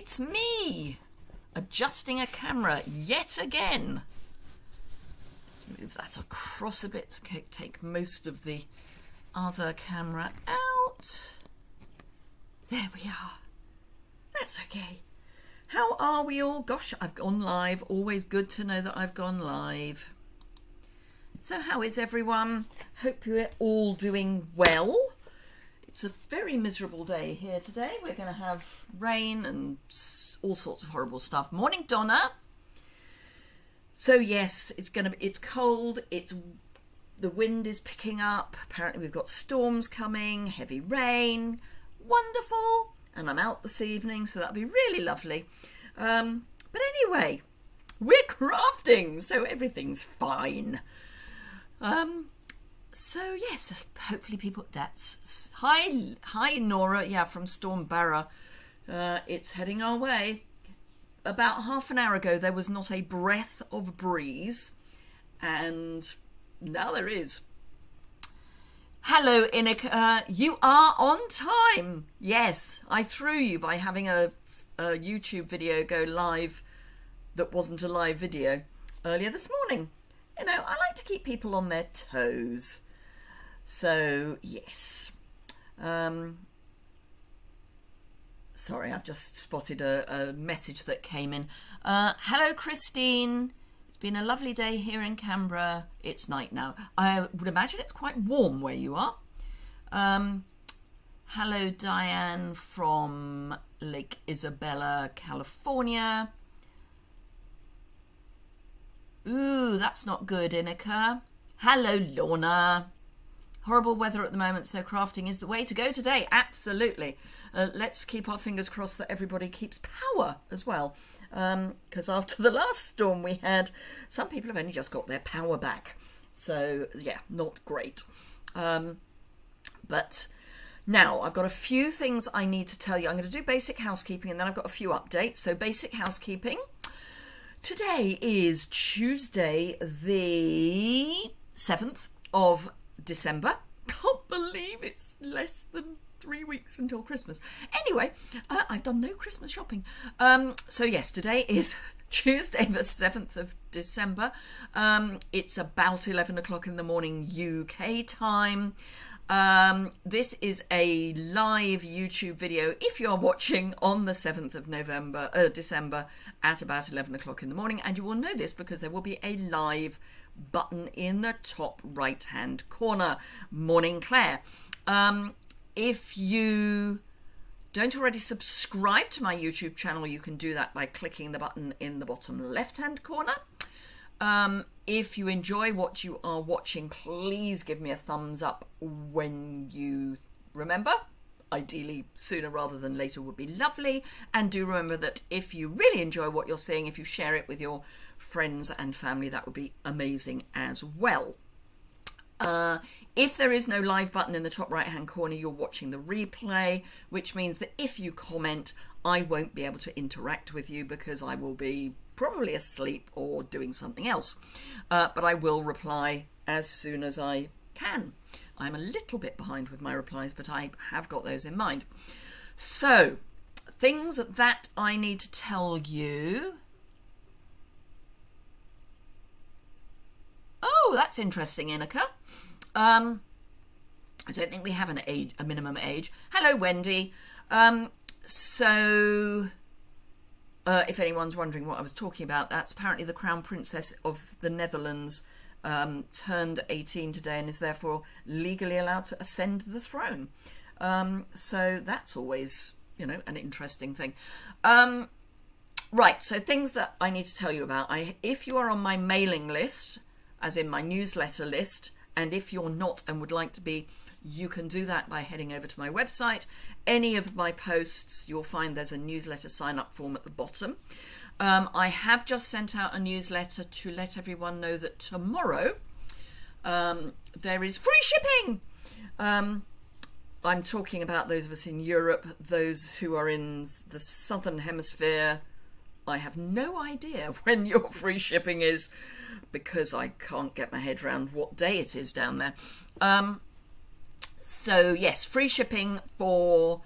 It's me, adjusting a camera yet again. Let's move that across a bit to take most of the other camera out. There we are. That's okay. How are we all? Gosh, I've gone live. Always good to know that I've gone live. So how is everyone? Hope you're all doing well. It's a very miserable day here today. We're going to have rain and all sorts of horrible stuff. Morning, Donna. So yes, it's cold. The wind is picking up. Apparently we've got storms coming, heavy rain. Wonderful. And I'm out this evening, so that'll be really lovely. But anyway, we're crafting, so everything's fine. So yes, hopefully people. That's hi Nora. Yeah, from Storm Barra. It's heading our way. About half an hour ago, there was not a breath of breeze, and now there is. Hello, Inika. You are on time. Yes, I threw you by having a YouTube video go live that wasn't a live video earlier this morning. You know, I like to keep people on their toes. So, yes. Sorry, I've just spotted a message that came in. Hello, Christine. It's been a lovely day here in Canberra. It's night now. I would imagine it's quite warm where you are. Hello, Diane from Lake Isabella, California. Ooh, that's not good, Inika. Hello, Lorna. Horrible weather at the moment, so crafting is the way to go today. Absolutely. Let's keep our fingers crossed that everybody keeps power as well. Because after the last storm we had, some people have only just got their power back. So, yeah, not great. But now I've got a few things I need to tell you. I'm going to do basic housekeeping and then I've got a few updates. So basic housekeeping. Today is Tuesday, the 7th of December. Can't believe it's less than 3 weeks until Christmas. Anyway, I've done no Christmas shopping. So yes, today is Tuesday the 7th of December. It's about 11 o'clock in the morning UK time. This is a live YouTube video if you're watching on the 7th of December at about 11 o'clock in the morning, and you will know this because there will be a live button in the top right hand corner. Morning, Claire. If you don't already subscribe to my YouTube channel, you can do that by clicking the button in the bottom left hand corner. If you enjoy what you are watching, please give me a thumbs up when you remember. Ideally, sooner rather than later would be lovely. And do remember that if you really enjoy what you're seeing, if you share it with your friends and family, that would be amazing as well. If there is no live button in the top right hand corner, you're watching the replay, which means that if you comment, I won't be able to interact with you because I will be probably asleep or doing something else. But I will reply as soon as I can. I'm a little bit behind with my replies, but I have got those in mind. So, things that I need to tell you. Oh, that's interesting, Inika. I don't think we have a minimum age. Hello, Wendy. So, if anyone's wondering what I was talking about, that's apparently the Crown Princess of the Netherlands turned 18 today and is therefore legally allowed to ascend the throne. So that's always, an interesting thing. Right, so things that I need to tell you about. If you are on my mailing list, as in my newsletter list, and if you're not and would like to be, you can do that by heading over to my website. Any of my posts, you'll find there's a newsletter sign-up form at the bottom. I have just sent out a newsletter to let everyone know that tomorrow there is free shipping. I'm talking about those of us in Europe, those who are in the southern hemisphere. I have no idea when your free shipping is because I can't get my head around what day it is down there. So yes, free shipping for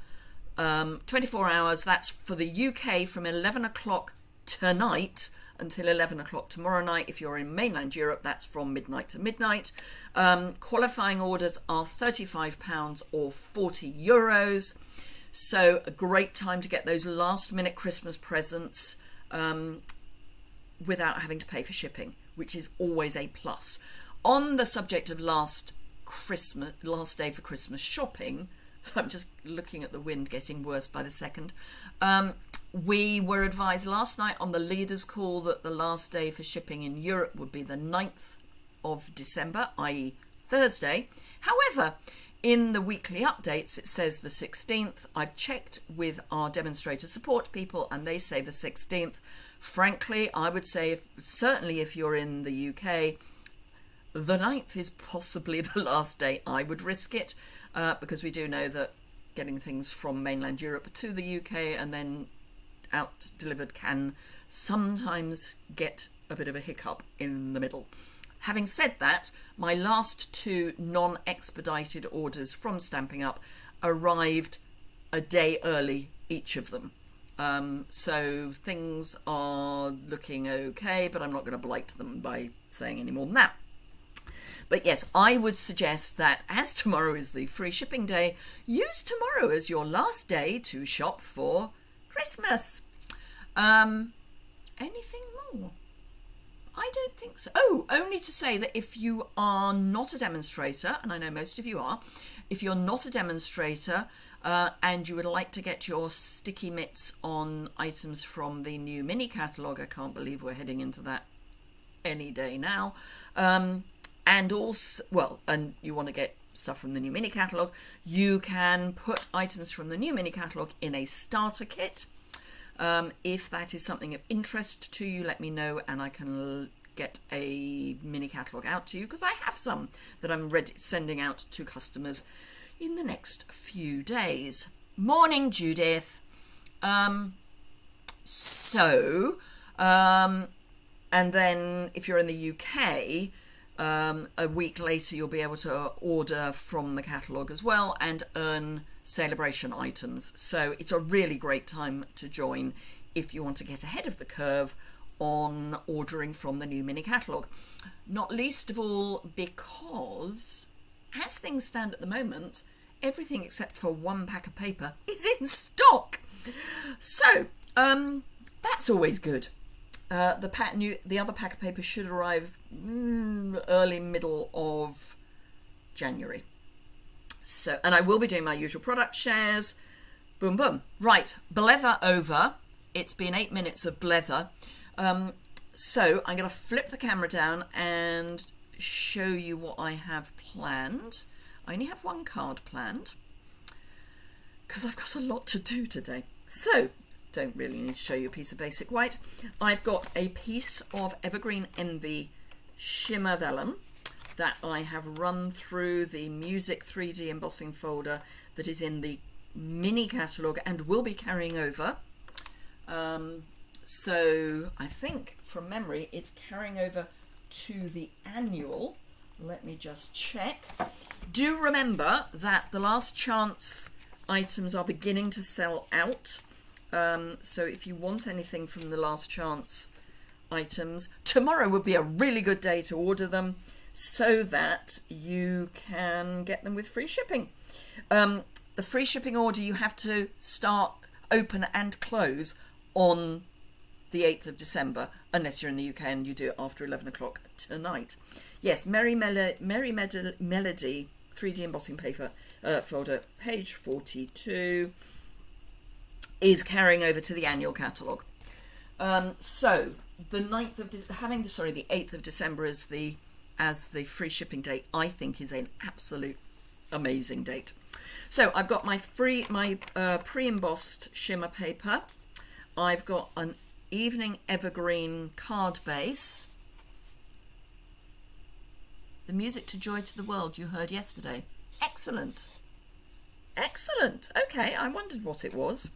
24 hours. That's for the UK from 11 o'clock tonight until 11 o'clock tomorrow night. If you're in mainland Europe, that's from midnight to midnight. Qualifying orders are £35 or €40. So a great time to get those last minute Christmas presents without having to pay for shipping, which is always a plus. On the subject of last day for Christmas shopping, so I'm just looking at the wind getting worse by the second. We were advised last night on the leaders call that the last day for shipping in Europe would be the 9th of December, i.e. Thursday. However, in the weekly updates, it says the 16th. I've checked with our demonstrator support people and they say the 16th. Frankly, I would say certainly if you're in the UK, the 9th is possibly the last day I would risk it, because we do know that getting things from mainland Europe to the UK and then out delivered can sometimes get a bit of a hiccup in the middle. Having said that, my last 2 non-expedited orders from Stamping Up arrived a day early, each of them. So things are looking okay, but I'm not going to blight them by saying any more than that. But yes, I would suggest that as tomorrow is the free shipping day, use tomorrow as your last day to shop for Christmas. Anything more? I don't think so. Oh, only to say that if you are not a demonstrator, and I know most of you are, if you're not a demonstrator and you would like to get your sticky mitts on items from the new mini catalogue, I can't believe we're heading into that any day now, and also, well, and you want to get stuff from the new mini catalogue, you can put items from the new mini catalogue in a starter kit. If that is something of interest to you, let me know and I can get a mini catalogue out to you, because I have some that I'm sending out to customers in the next few days. Morning, Judith. And then if you're in the UK, a week later you'll be able to order from the catalogue as well and earn celebration items. So it's a really great time to join if you want to get ahead of the curve on ordering from the new mini catalogue. Not least of all because, as things stand at the moment, everything except for 1 pack of paper is in stock. So that's always good. The other pack of paper should arrive early middle of January. So, and I will be doing my usual product shares. Boom, boom. Right, blether over. It's been 8 minutes of blether. So I'm going to flip the camera down and show you what I have planned. I only have 1 card planned because I've got a lot to do today. So, don't really need to show you a piece of basic white. I've got a piece of Evergreen Envy Shimmer Vellum that I have run through the Music 3D embossing folder that is in the mini catalogue and will be carrying over. So I think from memory it's carrying over to the annual. Let me just check. Do remember that the last chance items are beginning to sell out. So if you want anything from the last chance items, tomorrow would be a really good day to order them so that you can get them with free shipping. The free shipping order you have to start, open and close on the 8th of December, unless you're in the UK and you do it after 11 o'clock tonight. Yes, Merry Melody 3D embossing paper folder, page 42, is carrying over to the annual catalogue. So the 8th of December as the free shipping date, I think is an absolute amazing date. So I've got my pre-embossed shimmer paper. I've got an Evening Evergreen card base. The music to Joy to the World you heard yesterday. Excellent. Excellent. Okay, I wondered what it was.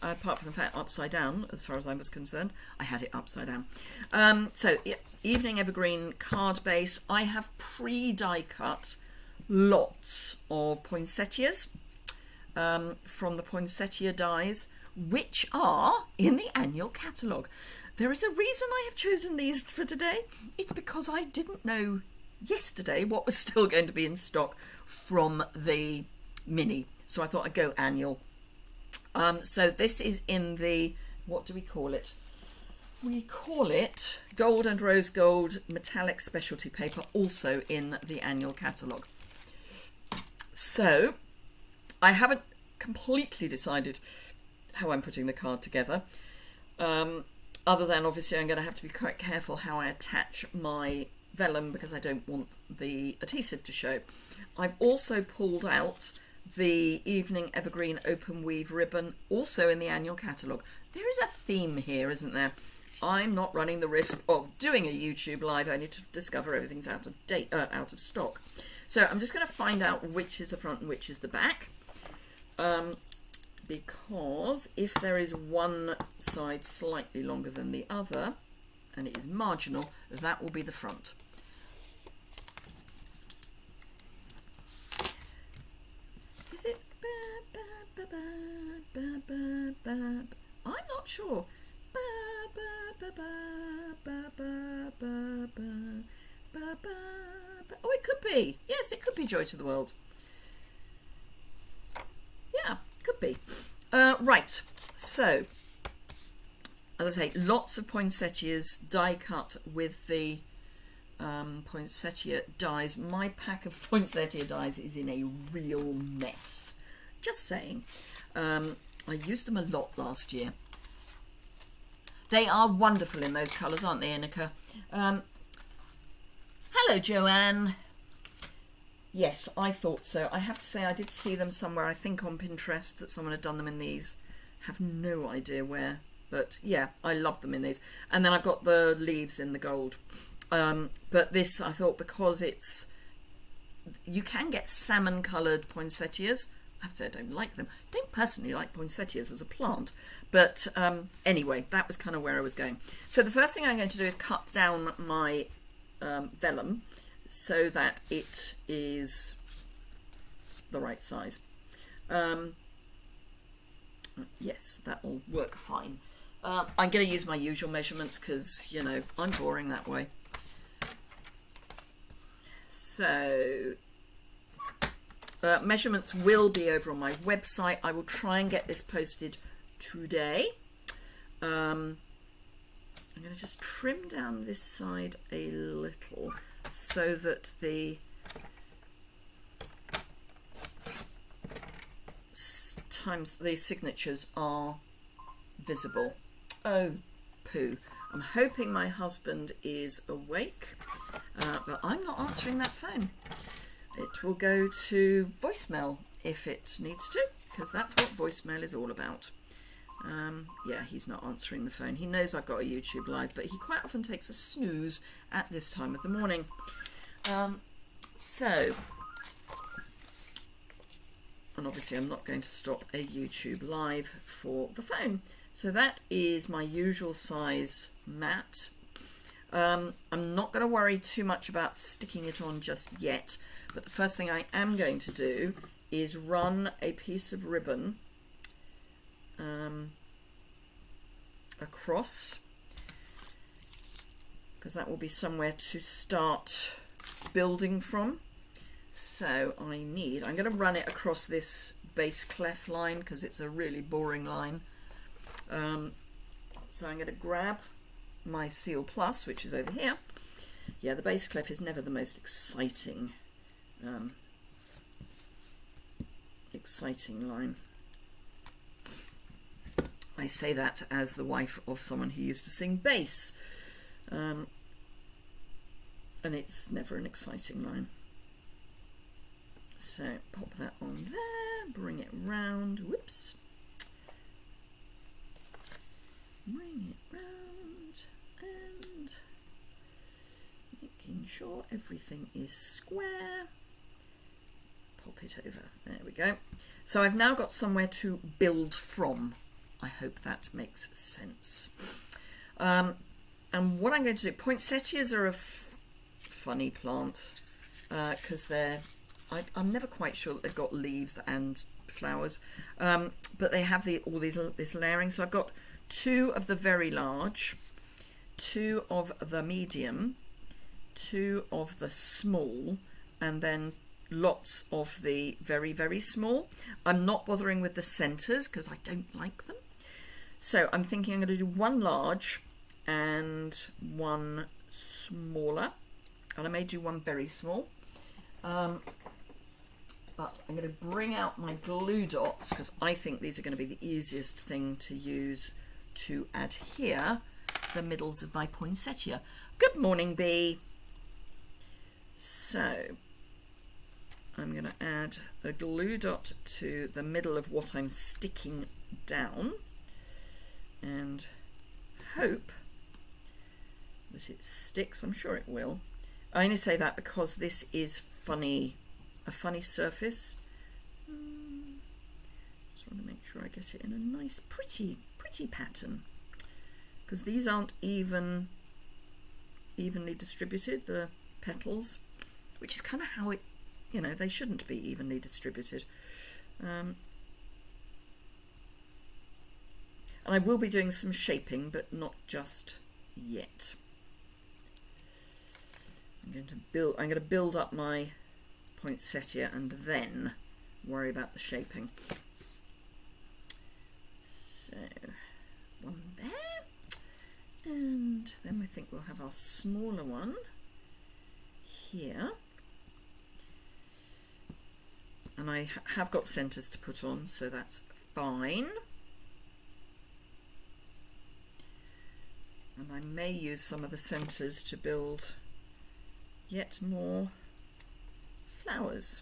Apart from the fact upside down, as far as I was concerned. I had it upside down. So, Evening Evergreen card base. I have pre-die cut lots of poinsettias. from the Poinsettia dies, which are in the annual catalogue. There is a reason I have chosen these for today. It's because I didn't know yesterday what was still going to be in stock from the mini. So I thought I'd go annual. So this is in the, what do we call it? We call it Gold and Rose Gold Metallic Specialty Paper, also in the annual catalogue. So I haven't completely decided how I'm putting the card together. Other than obviously I'm going to have to be quite careful how I attach my vellum because I don't want the adhesive to show. I've also pulled out the Evening Evergreen Open Weave ribbon, also in the annual catalogue. There is a theme here, isn't there? I'm not running the risk of doing a YouTube live only to discover everything's out of stock. So I'm just going to find out which is the front and which is the back. Because if there is one side slightly longer than the other, and it is marginal, that will be the front. Is it? I'm not sure. Oh, it could be. Yes, it could be Joy to the World. Yeah, could be. Right, so, as I say, lots of poinsettias die cut with the poinsettia dies. My pack of poinsettia dies is in a real mess. Just saying. I used them a lot last year. They are wonderful in those colours, aren't they, Innika? Hello, Joanne. Yes, I thought so. I have to say I did see them somewhere, I think on Pinterest, that someone had done them in these. Have no idea where, but yeah, I love them in these. And then I've got the leaves in the gold. But this, I thought, because it's... You can get salmon-coloured poinsettias. I have to say I don't like them. I don't personally like poinsettias as a plant. But anyway, that was kind of where I was going. So the first thing I'm going to do is cut down my vellum so that it is the right size. Yes, that will work fine. I'm going to use my usual measurements because, you know, I'm boring that way. So measurements will be over on my website. I will try and get this posted today. I'm going to just trim down this side a little so that the signatures are visible. Oh, poo. I'm hoping my husband is awake, but I'm not answering that phone. It will go to voicemail if it needs to, because that's what voicemail is all about. Yeah, he's not answering the phone. He knows I've got a YouTube live, but he quite often takes a snooze at this time of the morning. So, and obviously I'm not going to stop a YouTube live for the phone. So that is my usual size mat. I'm not going to worry too much about sticking it on just yet, but the first thing I am going to do is run a piece of ribbon across, because that will be somewhere to start building from. So I'm going to run it across this base clef line because it's a really boring line. So I'm going to grab my Seal Plus, which is over here. Yeah, the base clef is never the most exciting line. I say that as the wife of someone who used to sing bass, and it's never an exciting line. So pop that on there, bring it round, whoops, bring it round, and making sure everything is square. Pop it over, there we go. So I've now got somewhere to build from. I hope that makes sense. And what I'm going to do, poinsettias are a funny plant because I'm never quite sure that they've got leaves and flowers. But they have this layering. So I've got 2 of the very large, 2 of the medium, 2 of the small, and then lots of the very, very small. I'm not bothering with the centres because I don't like them. So I'm thinking I'm going to do 1 large and 1 smaller. And I may do 1 very small. But I'm going to bring out my glue dots because I think these are going to be the easiest thing to use to adhere the middles of my poinsettia. Good morning, bee. So I'm going to add a glue dot to the middle of what I'm sticking down and hope that it sticks. I'm sure it will. I only say that because this is a funny surface. Just want to make sure I get it in a nice, pretty pattern, because these aren't evenly distributed, the petals, which is kind of how it, they shouldn't be evenly distributed. And I will be doing some shaping, but not just yet. I'm going to build up my poinsettia and then worry about the shaping. So 1 there, and then we think we'll have our smaller one here. And I have got centres to put on, so that's fine. And I may use some of the centres to build yet more flowers.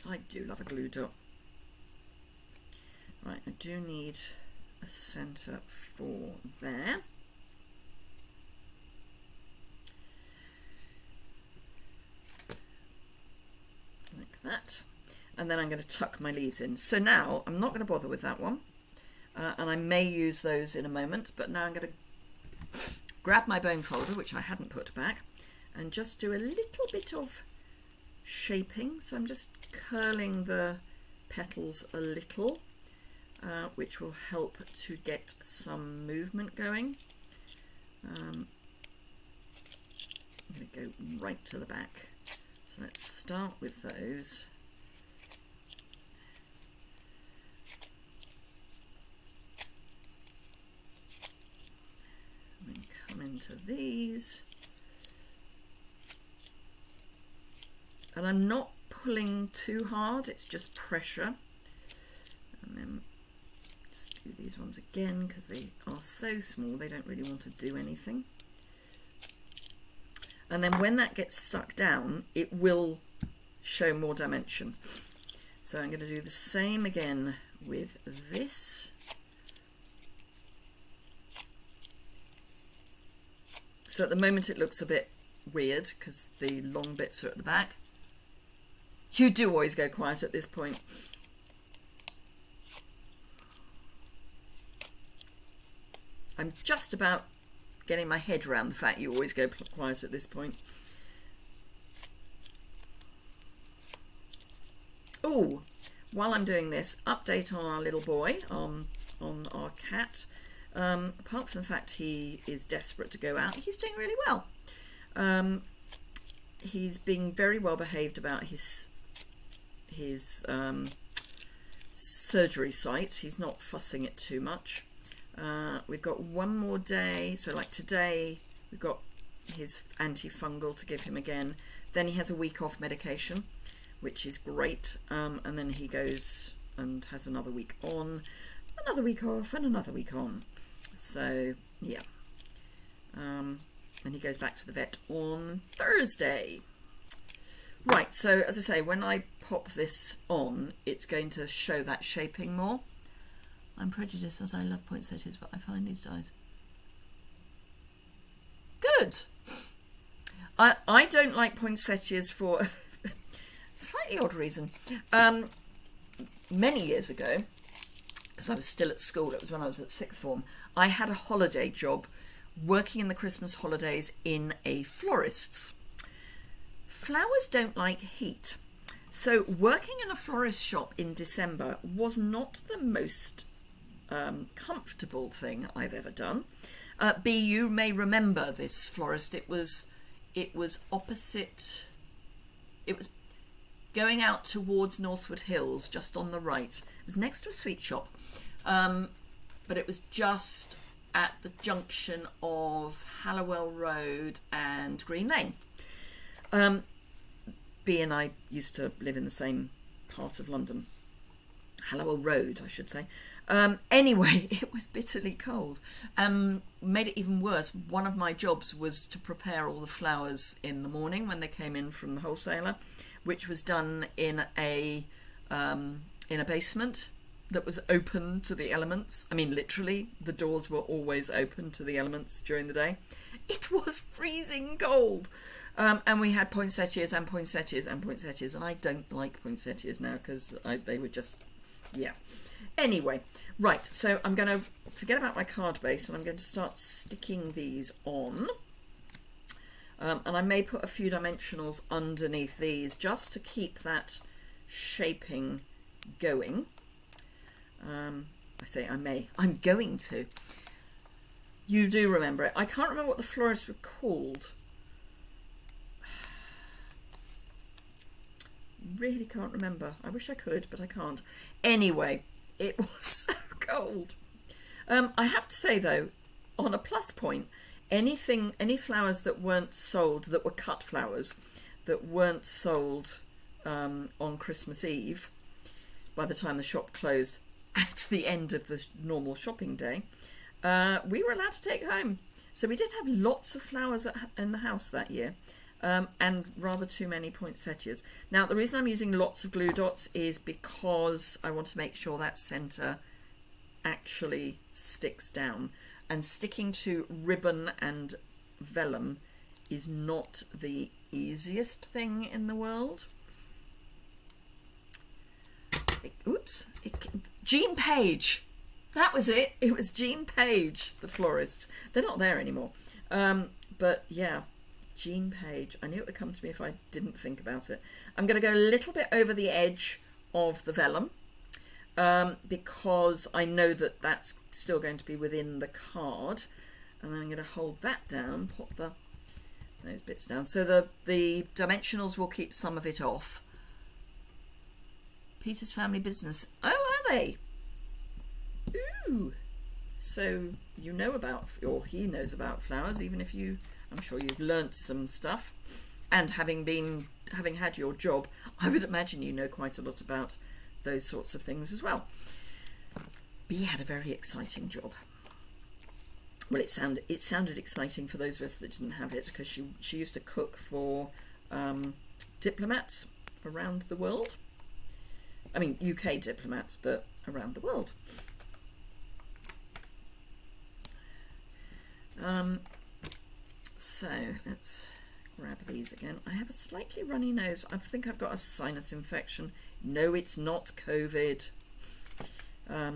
I do love a glue dot. Right, I do need a centre for there. Like that. And then I'm going to tuck my leaves in. So now I'm not going to bother with that one. And I may use those in a moment, but now I'm going to grab my bone folder, which I hadn't put back, and just do a little bit of shaping. So I'm just curling the petals a little, which will help to get some movement going. I'm going to go right to the back. So let's start with those. And come into these. And I'm not pulling too hard, it's just pressure. And then just do these ones again because they are so small they don't really want to do anything. And then when that gets stuck down, it will show more dimension. So I'm going to do the same again with this. So at the moment it looks a bit weird because the long bits are at the back. You do always go quiet at this point. I'm just about getting my head around the fact you always go quiet at this point. Oh, while I'm doing this, update on our little boy, on our cat. Apart from the fact he is desperate to go out, he's doing really well. He's being very well behaved about his surgery site. He's not fussing it too much. We've got one more day, so like today we've got his antifungal to give him again. Then he has a week off medication, which is great, and then he goes and has another week on, another week off, and another week on. So yeah, and he goes back to the vet on Thursday. Right, so as I say, when I pop this on, it's going to show that shaping more. I'm prejudiced as I love poinsettias, but I find these dies. Good. I don't like poinsettias for a slightly odd reason. Many years ago, because I was still at school, it was when I was at sixth form, I had a holiday job working in the Christmas holidays in a florist's. Flowers don't like heat. So working in a florist shop in December was not the most comfortable thing I've ever done. You may remember this florist. It was opposite. It was going out towards Northwood Hills, just on the right. It was next to a sweet shop, but it was just at the junction of Hallowell Road and Green Lane. B and I used to live in the same part of London. Hallowell Road, I should say. Anyway, it was bitterly cold. Made it even worse. One of my jobs was to prepare all the flowers in the morning when they came in from the wholesaler, which was done in a basement that was open to the elements. I mean, literally, the doors were always open to the elements during the day. It was freezing cold. And we had poinsettias and poinsettias and poinsettias, and I don't like poinsettias now because they were just, yeah. Anyway, right, so I'm going to forget about my card base and I'm going to start sticking these on. And I may put a few dimensionals underneath these just to keep that shaping going. I say I may. I'm going to. You do remember it. I can't remember what the florists were called. Really can't remember. I wish I could, but I can't. Anyway, it was so cold. I have to say, though, on a plus point, any flowers that weren't sold, that were cut flowers, that weren't sold on Christmas Eve, by the time the shop closed at the end of the normal shopping day, we were allowed to take home. So we did have lots of flowers in the house that year. And rather too many poinsettias. Now, the reason I'm using lots of glue dots is because I want to make sure that centre actually sticks down. And sticking to ribbon and vellum is not the easiest thing in the world. Jean Page. That was it. It was Jean Page, the florist. They're not there anymore. But yeah. Jean Page. I knew it would come to me if I didn't think about it. I'm going to go a little bit over the edge of the vellum because I know that that's still going to be within the card. And then I'm going to hold that down, put those bits down. So the dimensionals will keep some of it off. Peter's Family Business. Oh, are they? Ooh. So you know about, or he knows about flowers, even if I'm sure you've learnt some stuff, and having had your job, I would imagine you know quite a lot about those sorts of things as well. B had a very exciting job. Well, it sounded exciting for those of us that didn't have it, because she used to cook for diplomats around the world. I mean, UK diplomats, but around the world. So let's grab these again. I have a slightly runny nose. I think I've got a sinus infection. No, it's not COVID. I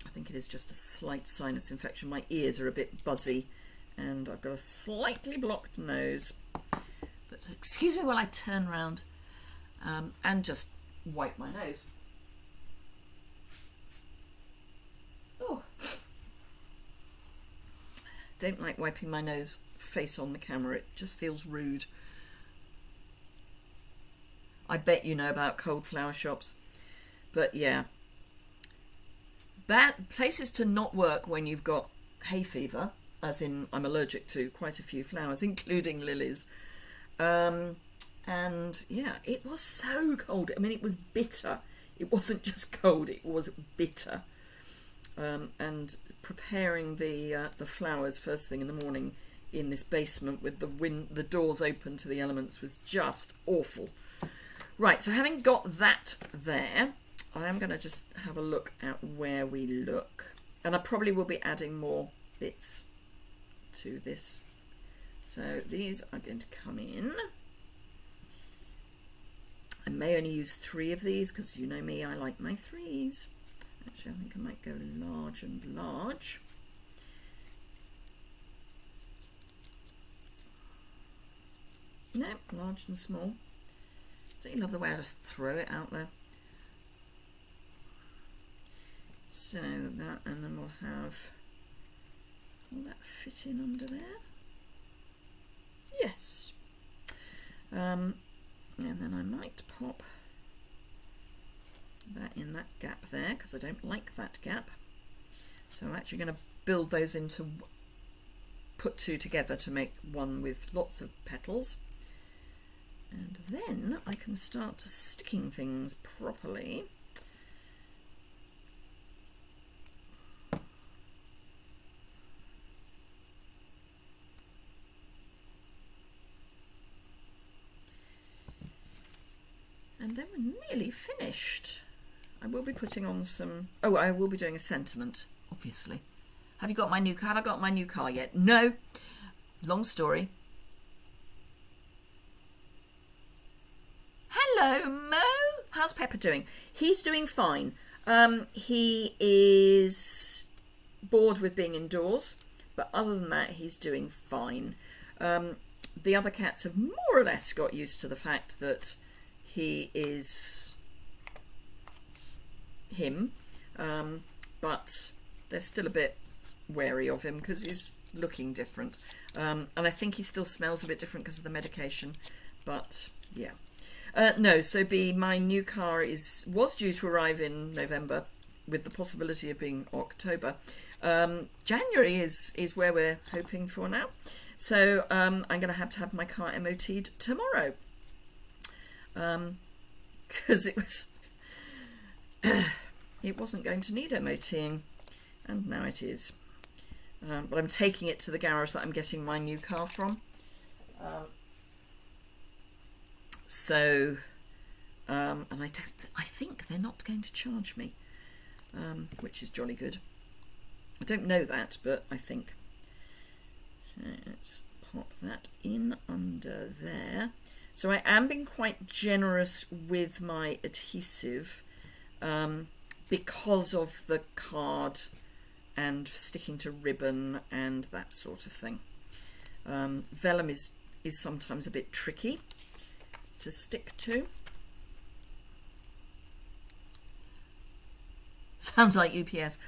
think it is just a slight sinus infection. My ears are a bit buzzy and I've got a slightly blocked nose. But excuse me while I turn around and just wipe my nose. Oh. Don't like wiping my nose face on the camera. It just feels rude. I bet you know about cold flower shops. But yeah. Bad places to not work when you've got hay fever, as in I'm allergic to quite a few flowers, including lilies. And yeah, it was so cold. I mean, it was bitter. It wasn't just cold, it was bitter. And preparing the flowers first thing in the morning in this basement with the doors open to the elements was just awful. Right, so having got that there, I am going to just have a look at where we look. And I probably will be adding more bits to this. So these are going to come in. I may only use 3 of these because you know me, I like my 3s. Actually, I think I might go large and large. No, large and small. Don't you love the way I just throw it out there? So that, and then we'll have, will that fit in under there? Yes. And then I might pop that in that gap there, because I don't like that gap. So I'm actually going to build those into, put two together to make one with lots of petals. And then I can start sticking things properly. And then we're nearly finished. I will be putting on some, oh, I will be doing a sentiment, obviously. Have you got my new car? Have I got my new car yet? No. Long story. Hello, Mo. How's Pepper doing? He's doing fine. He is bored with being indoors, but other than that, he's doing fine. The other cats have more or less got used to the fact that he is him, but they're still a bit wary of him because he's looking different. And I think he still smells a bit different because of the medication, but yeah. No, so my new car was due to arrive in November with the possibility of being October. January is where we're hoping for now. So I'm going to have my car MOT'd tomorrow. Because it wasn't going to need MOTing, and now it is. But I'm taking it to the garage that I'm getting my new car from. And I think they're not going to charge me, which is jolly good. I don't know that, but I think. So let's pop that in under there. So I am being quite generous with my adhesive because of the card and sticking to ribbon and that sort of thing. Vellum is sometimes a bit tricky to stick to. Sounds like UPS.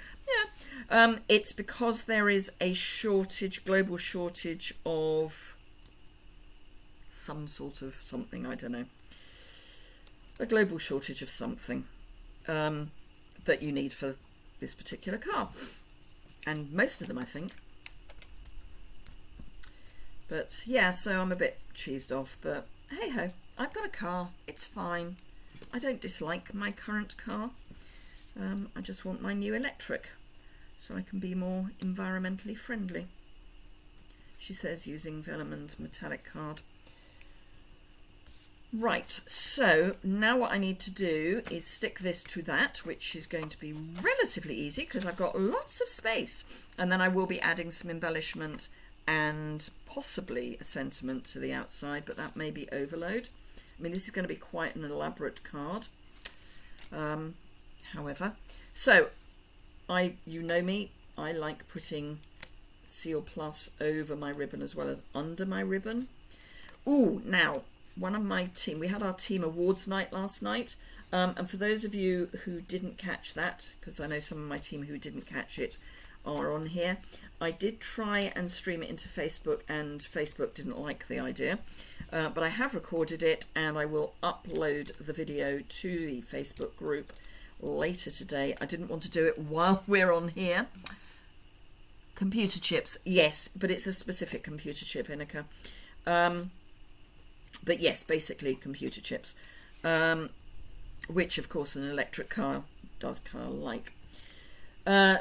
Yeah. It's because there is a global shortage of some sort of something, I don't know. A global shortage of something that you need for this particular car. And most of them, I think. But yeah, so I'm a bit cheesed off, but hey ho, I've got a car, it's fine. I don't dislike my current car. I just want my new electric so I can be more environmentally friendly. She says using vellum and metallic card. Right, so now what I need to do is stick this to that, which is going to be relatively easy because I've got lots of space. And then I will be adding some embellishment and possibly a sentiment to the outside, but that may be overload. I mean, this is going to be quite an elaborate card. However, so you know me, I like putting Seal Plus over my ribbon as well as under my ribbon. Ooh, now, one of my team, we had our team awards night last night, and for those of you who didn't catch that, because I know some of my team who didn't catch it are on here, I did try and stream it into Facebook, and Facebook didn't like the idea, but I have recorded it and I will upload the video to the Facebook group later today. I didn't want to do it while we're on here. Computer chips, yes, but it's a specific computer chip, Inika. But yes, basically computer chips, which of course an electric car does kind of like.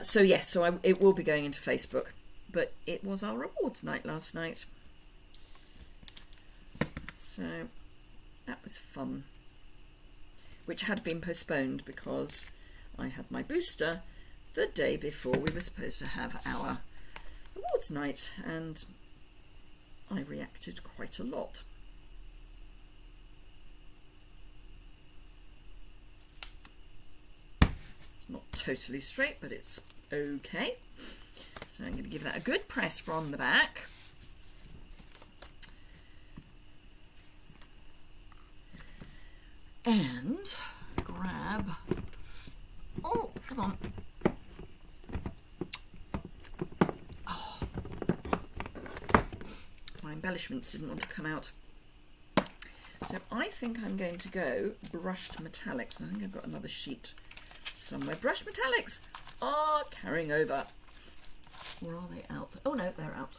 So yes, so it will be going into Facebook, but it was our awards night last night. So that was fun, which had been postponed because I had my booster the day before we were supposed to have our awards night, and I reacted quite a lot. It's not totally straight, but it's okay. So I'm going to give that a good press from the back. and grab, oh, come on. Oh, my embellishments didn't want to come out. So I think I'm going to go brushed metallics. I think I've got another sheet somewhere. Brushed metallics are carrying over. Or are they out? Oh no, they're out.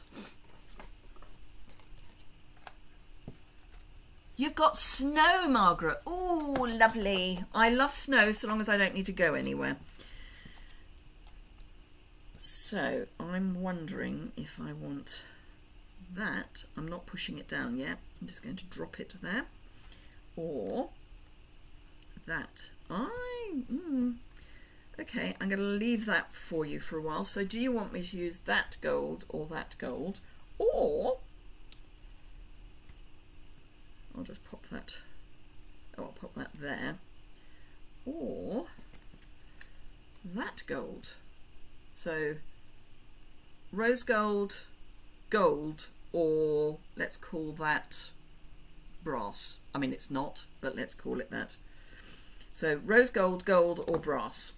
You've got snow, Margaret. Oh, lovely. I love snow so long as I don't need to go anywhere. So I'm wondering if I want that. I'm not pushing it down yet. I'm just going to drop it there. Or that. Okay, I'm going to leave that for you for a while. So do you want me to use that gold or that gold? Or I'll just pop that, oh, I'll pop that there. Or that gold. So rose gold, gold, or let's call that brass. I mean, it's not, but let's call it that. So rose gold, gold, or brass.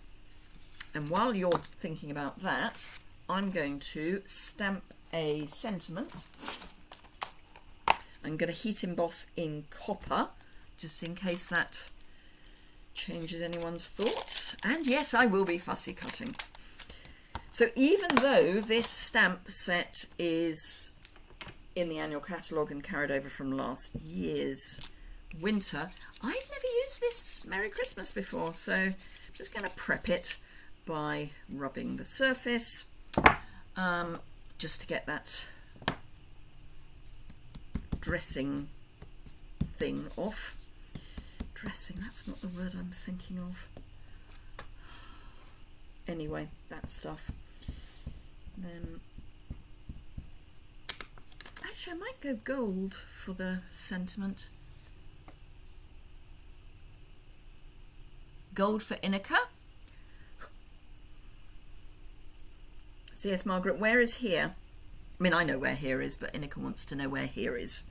And while you're thinking about that, I'm going to stamp a sentiment. I'm going to heat emboss in copper, just in case that changes anyone's thoughts. And yes, I will be fussy cutting. So even though this stamp set is in the annual catalogue and carried over from last year's winter, I've never used this Merry Christmas before, so I'm just going to prep it by rubbing the surface, just to get that dressing thing off. Dressing, that's not the word I'm thinking of. Anyway, that stuff. Then actually I might go gold for the sentiment. Gold for Inika. So yes, Margaret, where is here? I mean, I know where here is, but Inika wants to know where here is.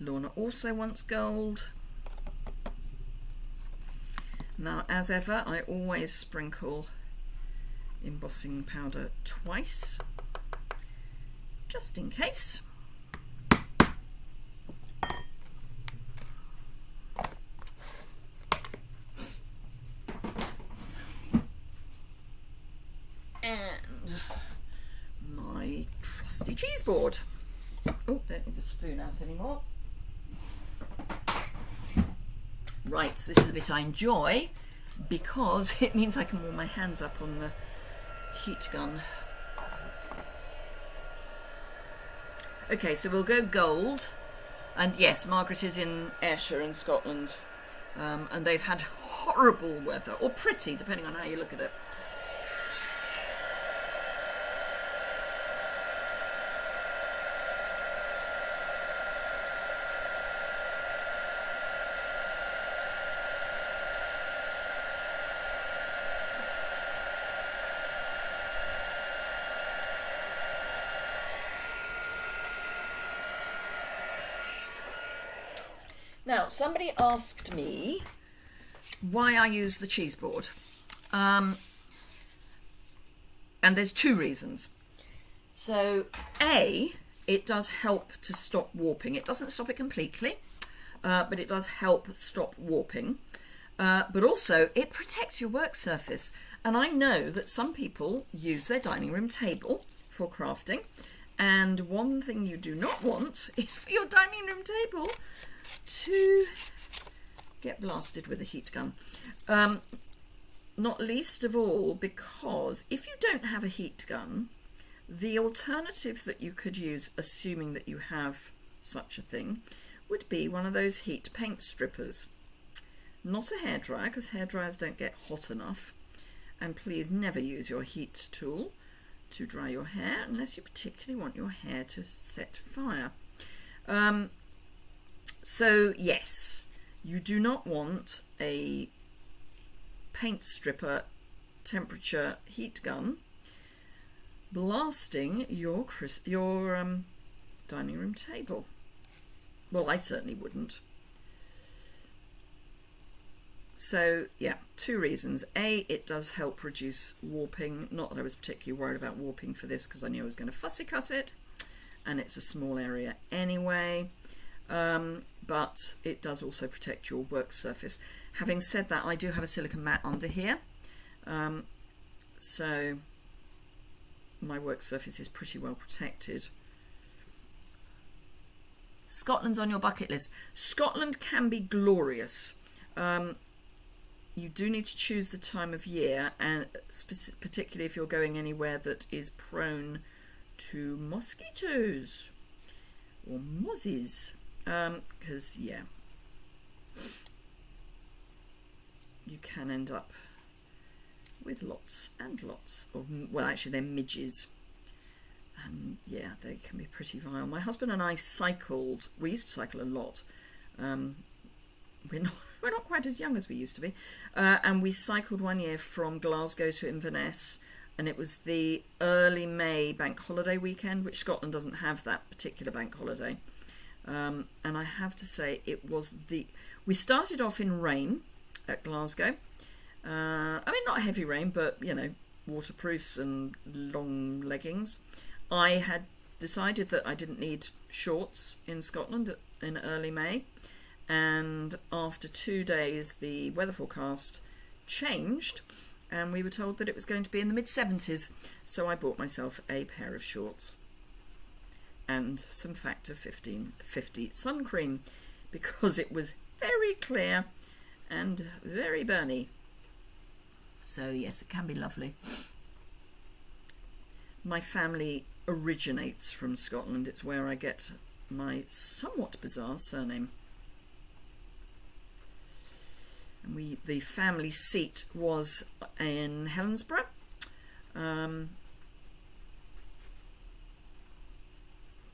Lorna also wants gold. Now, as ever, I always sprinkle embossing powder twice, just in case. And my trusty cheese board. Oh, don't need the spoon out anymore. Right, so this is the bit I enjoy because it means I can warm my hands up on the heat gun. Okay, so we'll go gold. And yes, Margaret is in Ayrshire in Scotland, and they've had horrible weather, or pretty, depending on how you look at it. Now, somebody asked me why I use the cheese board. And there's two reasons. So, A, it does help to stop warping. It doesn't stop it completely, but it does help stop warping. But also, it protects your work surface. And I know that some people use their dining room table for crafting. And one thing you do not want is for your dining room table to get blasted with a heat gun. Not least of all because if you don't have a heat gun, the alternative that you could use, assuming that you have such a thing, would be one of those heat paint strippers. Not a hairdryer, because hairdryers don't get hot enough. And please never use your heat tool to dry your hair, unless you particularly want your hair to set fire. So yes, you do not want a paint stripper temperature heat gun blasting your dining room table. Well, I certainly wouldn't. So yeah, 2 reasons. A, it does help reduce warping. Not that I was particularly worried about warping for this, because I knew I was going to fussy cut it, and it's a small area anyway. But it does also protect your work surface. Having said that, I do have a silicone mat under here, so my work surface is pretty well protected. Scotland's on your bucket list. Scotland can be glorious. You do need to choose the time of year, and particularly if you're going anywhere that is prone to mosquitoes or mozzies, because yeah, you can end up with lots and lots of, well, actually they're midges, and yeah, they can be pretty vile. My husband and I cycled. We used to cycle a lot. We're not quite as young as we used to be, and we cycled one year from Glasgow to Inverness, and it was the early May bank holiday weekend, which Scotland doesn't have that particular bank holiday. And I have to say, we started off in rain at Glasgow. I mean, not heavy rain, but you know, waterproofs and long leggings. I had decided that I didn't need shorts in Scotland in early May. And after 2 days, the weather forecast changed, and we were told that it was going to be in the mid-70s. So I bought myself a pair of shorts and some Factor 50 sun cream, because it was very clear and very burny. So yes, it can be lovely. My family originates from Scotland. It's where I get my somewhat bizarre surname. And the family seat was in Helensburgh.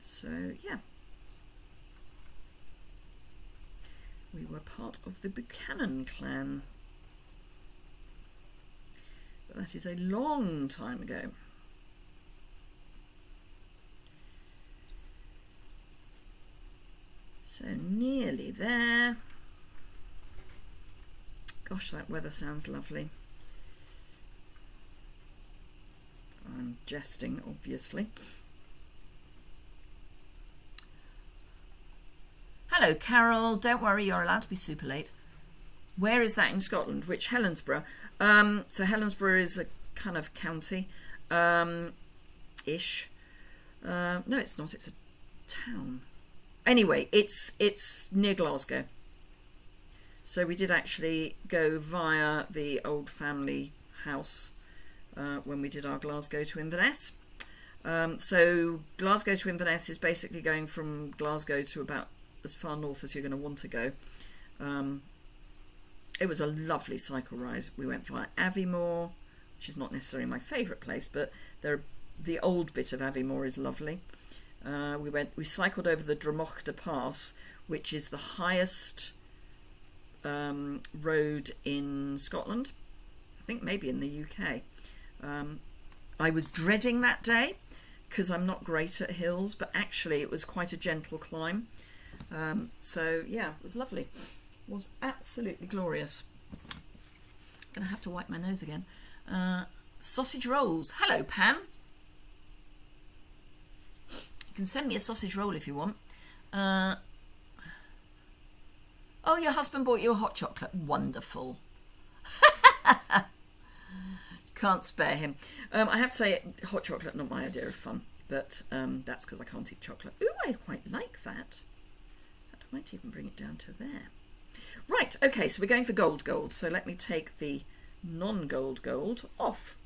So yeah, we were part of the Buchanan clan, but that is a long time ago. So nearly there. Gosh, that weather sounds lovely. I'm jesting, obviously. Hello, Carol. Don't worry, you're allowed to be super late. Where is that in Scotland? Which Helensburgh? So Helensburgh is a kind of county, ish. No, it's not. It's a town. Anyway, it's near Glasgow. So we did actually go via the old family house when we did our Glasgow to Inverness. So Glasgow to Inverness is basically going from Glasgow to about as far north as you're going to want to go. It was a lovely cycle ride. We went via Aviemore, which is not necessarily my favourite place, but the old bit of Aviemore is lovely. We cycled over the Dromochta Pass, which is the highest road in Scotland, I think maybe in the UK. I was dreading that day because I'm not great at hills, but actually it was quite a gentle climb. So yeah, it was lovely. It was absolutely glorious. Gonna have to wipe my nose again. Sausage rolls. Hello, Pam. You can send me a sausage roll if you want. Oh, your husband bought you a hot chocolate. Wonderful. Can't spare him. I have to say, hot chocolate, not my idea of fun, but that's because I can't eat chocolate. Ooh, I quite like that. I might even bring it down to there. Right, okay, so we're going for gold. So let me take the non-gold off,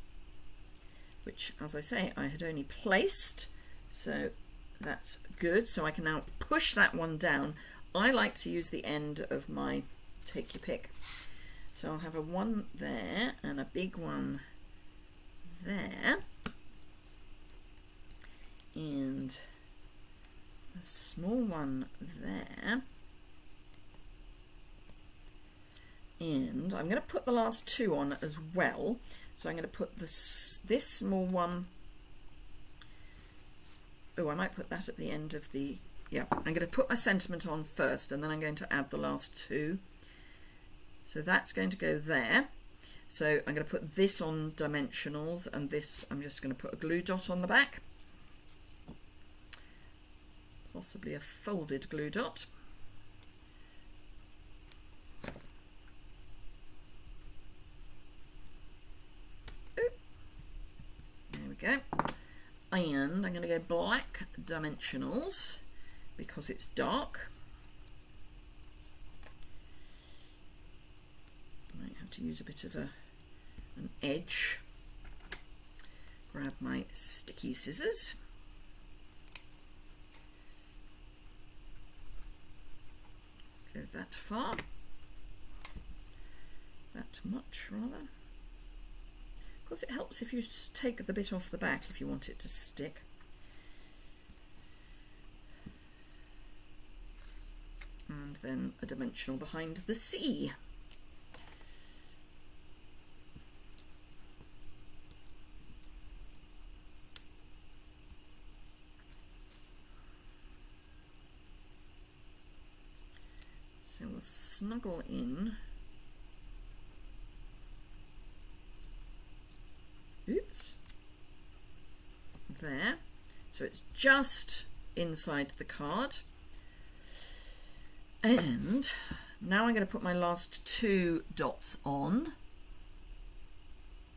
which, as I say, I had only placed. So that's good. So I can now push that one down. I like to use the end of my take your pick. So I'll have a one there and a big one there. and a small one there. And I'm going to put the last two on as well. So I'm going to put this small one. Oh, I might put that at the end of the... Yeah, I'm going to put my sentiment on first, and then I'm going to add the last two. So that's going to go there. So I'm going to put this on dimensionals, and this I'm just going to put a glue dot on the back. Possibly a folded glue dot. Ooh. There we go. And I'm going to go black dimensionals because it's dark. Might have to use a bit of an edge. Grab my sticky scissors. Let's go that far. That much rather. Of course, it helps if you take the bit off the back if you want it to stick. And then a dimensional behind the C. So we'll snuggle in. Oops. There. So it's just inside the card. And now I'm going to put my last two dots on.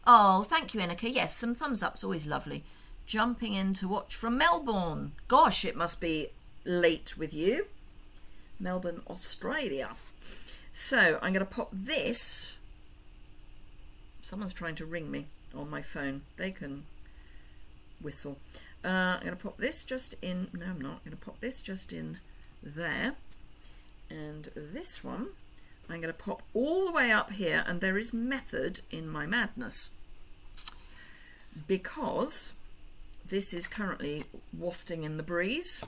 Oh, thank you, Enika. Yes, some thumbs up's always lovely. Jumping in to watch from Melbourne. Gosh, it must be late with you. Melbourne, Australia. So I'm going to pop this. Someone's trying to ring me on my phone. They can whistle. I'm going to pop this just in. No, I'm not. I'm going to pop this just in there. And this one I'm going to pop all the way up here, and there is method in my madness because this is currently wafting in the breeze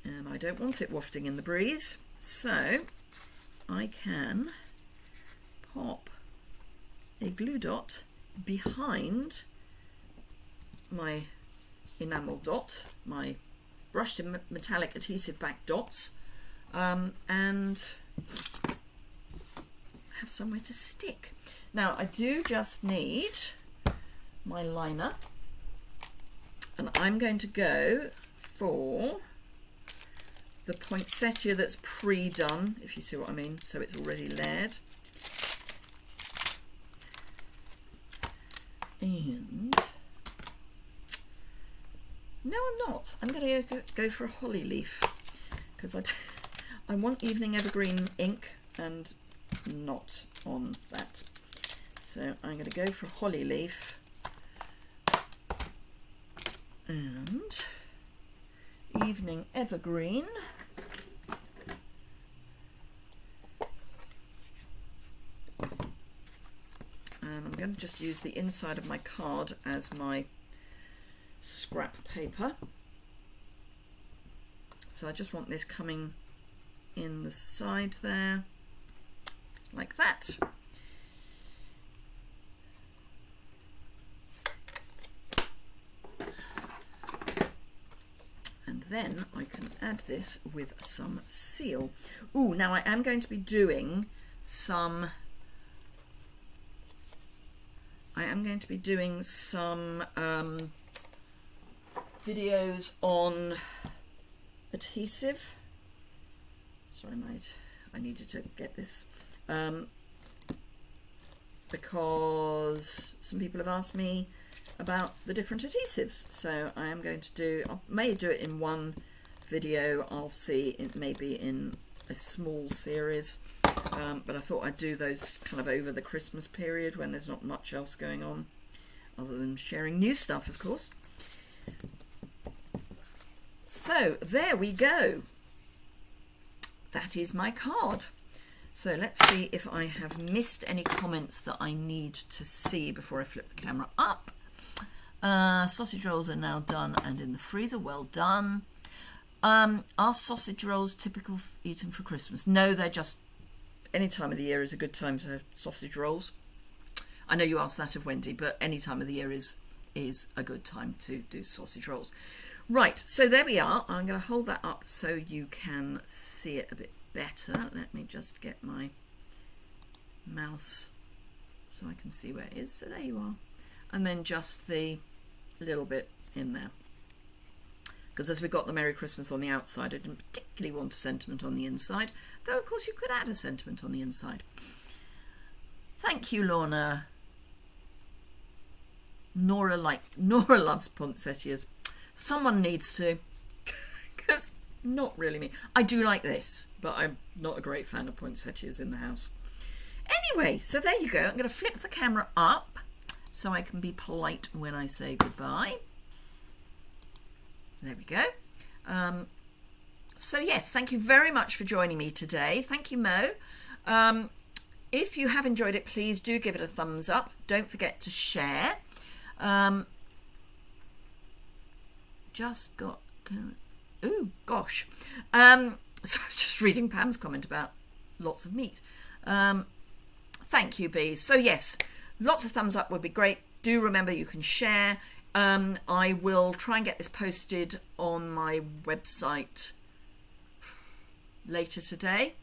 and I don't want it wafting in the breeze, so I can pop a glue dot behind my enamel dot, my brushed in metallic adhesive back dots, and have somewhere to stick. Now I do just need my liner, and I'm going to go for the poinsettia that's pre-done, if you see what I mean, so it's already layered. And no, I'm not. I'm going to go for a holly leaf because I want evening evergreen ink and not on that. So I'm going to go for a holly leaf and evening evergreen. And I'm going to just use the inside of my card as my scrap paper. So I just want this coming in the side there, like that. And then I can add this with some seal. Ooh, now I am going to be doing some videos on adhesive. Sorry, mate, I needed to get this because some people have asked me about the different adhesives. So I am going to do, I may do it in one video, I'll see, it may be in a small series, but I thought I'd do those kind of over the Christmas period when there's not much else going on other than sharing new stuff, of course. So there we go. That is my card. So let's see if I have missed any comments that I need to see before I flip the camera up. Sausage rolls are now done and in the freezer. Well done. Are sausage rolls typical eaten for Christmas? No, they're just any time of the year is a good time to have sausage rolls. I know you asked that of Wendy, but any time of the year is a good time to do sausage rolls. Right, so there we are. I'm going to hold that up so you can see it a bit better. Let me just get my mouse so I can see where it is. So there you are. And then just the little bit in there. Because as we've got the Merry Christmas on the outside, I didn't particularly want a sentiment on the inside. Though, of course, you could add a sentiment on the inside. Thank you, Lorna. Nora loves poinsettias. Someone needs to, because not really me. I do like this, but I'm not a great fan of poinsettias in the house. Anyway, so there you go. I'm going to flip the camera up so I can be polite when I say goodbye. There we go. So yes, thank you very much for joining me today. Thank you, Mo. If you have enjoyed it, please do give it a thumbs up. Don't forget to share. Just got... Ooh, gosh. So I was just reading Pam's comment about lots of meat. Thank you, Bee. So yes, lots of thumbs up would be great. Do remember you can share. I will try and get this posted on my website later today.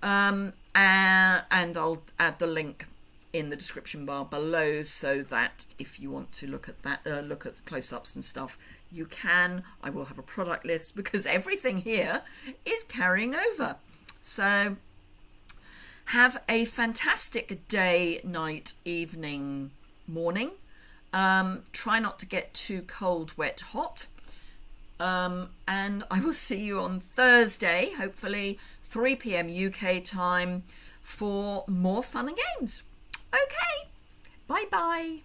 And I'll add the link in the description bar below so that if you want to look at that, look at close-ups and stuff, you can. I will have a product list because everything here is carrying over. So have a fantastic day, night, evening, morning. Try not to get too cold, wet, hot. And I will see you on Thursday, hopefully 3 p.m. UK time for more fun and games. Okay, bye-bye.